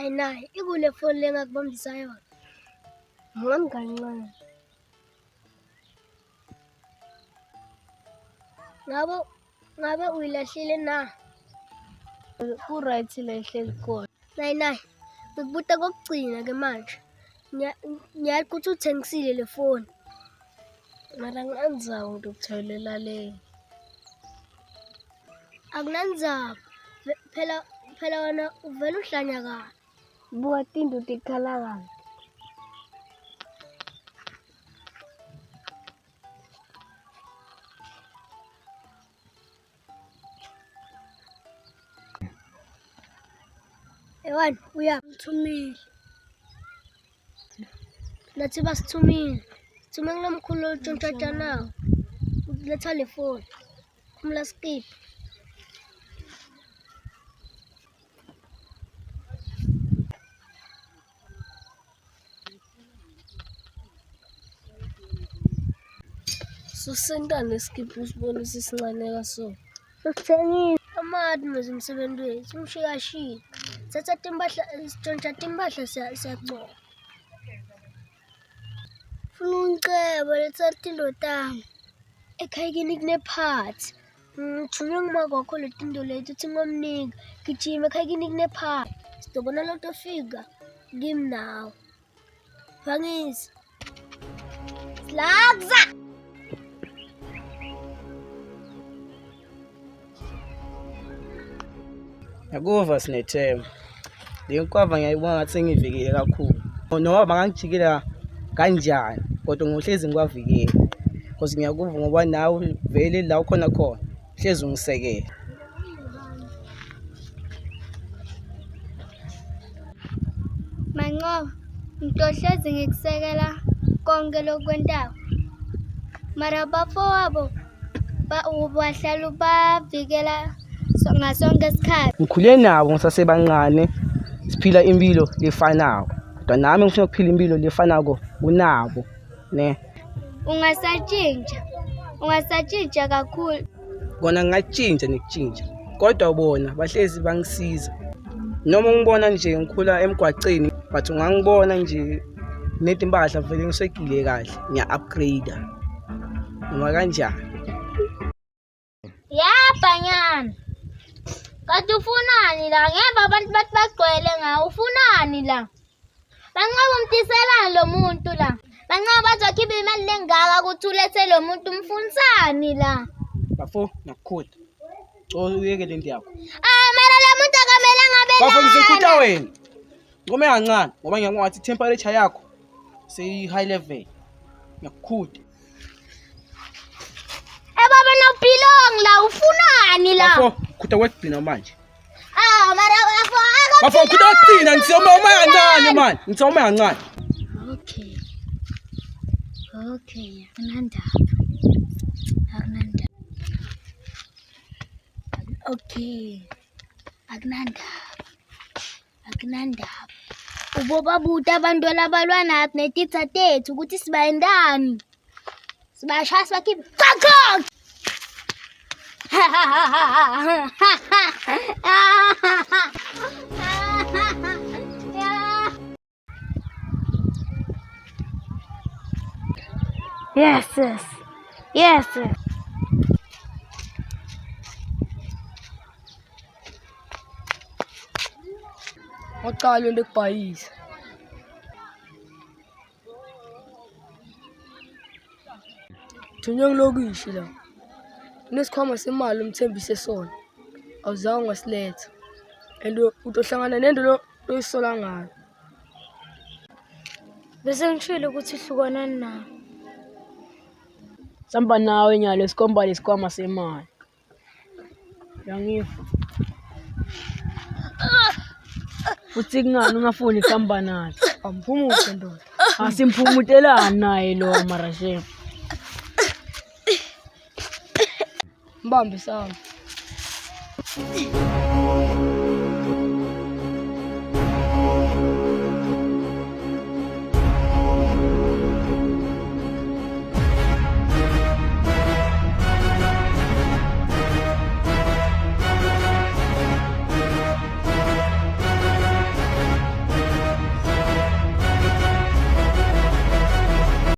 nayi ikule phone lengakubambisa yona. Ngangikancane. Ngabe uyilahlile na? Ku-right la ihleli khona. Nayi. Ngikubuta kokugcina ke manje. Ngiyazi ukuthi uthengisile le phone. Mara nganzawo ngikutholela le. Akunandzaba. Phela wena uvela uhlanya kabi. Buka tinto tikhala kabi. Ewan, uyamthumile. Nathi basithumile. Thume kunomkhulu olutshontsha nawo. Letha le phone. Khumula skip. Susendane skip usibonisa isincane so. Sikuthengile. Amadi msebenzi wethu umshikashika. Setha timbahla sitshontsha timbahla siyagcoka. Funa ungicebo letha tinto tami. Ekhayikini kunephathi. Ngithunywe ngumakwakho le tinto lethu uthi ngomnika. Gijima ekhayikini kunephathi. Sidobona lotofika kimi nawe. Phangisa. Slakza. Yakuva sinethemba. Le nkwava ngiyayibona ngathi sengivikele kakhulu. Noma bangangijikela kanjani kodwa ngohlezi ngikwavikela. Because ngiyakuva ngoba nawe vele la ukhona hlezi ungisekela. Manqoba, ngitohlezi ngikusekela konke lokwentayo. Mara bafowabo bahlala bavikela ngasonke isikhathi. Ngikhule nabo ngisasebancane siphila impilo lefanayo. Kodwa nami ngifuna ukuphila impilo lefanako kunabo, ne. Ungasatshintsha kakhulu. Kona ngingatshintsha nekutshintsha. Kodwa bona bahlezi bangisiza. Noma ngibona nje ngikhula emgwaqeni, but ungangibona nje netimpahla vele ngisekile kahle, ngiya-upgrade. Noma kanjani. Banyana. Kanti ufunani la? Ngemva abantu bathi bagcwele ngawo. Ufunani la? Banqaba umtiselani lo muntu la? Banqaba bazokhipha imali lengaka ukuthi ulethe lo muntu umfunisani la? Bafo, ngiyakukhuda. Uyeke lento yakho. Mara la muntu akamele ngabe la. Bafo ngizokhuda wena. Ngome kancane ngoba ngiyakwazi temperature yakho seyi high level. Ngiyakukhuda. Baba no belong la ufunani la? Bafo, khuda kwegcina manje. Mara Bafo khuda kwegcina ngitsoma kancane man. Ngitsoma kancane. Okay, akunandaba. Okay. Akunandaba. Ubobabuta abantu labalwa nathi netitha tethu ukuthi sibayendani. Sibashaya sibakhiphe. Kakho! Yes. Waqala into ekubhayisa. Thunywe ngilokishi la. Kunesikhwama semali umthembise sona. Awuzange wasiletha. And utohlangana nento loyisola ngayo. Bese ngishilo ukuthi ihlukana nawe. Samba nawe nyalo sikomba lesikhwama semali. Yangifa. Uthi kungani ungafuni samba nathi? Amphumuze ndoda. Asimpumutelana naye lo marashe. Mbambe sawa.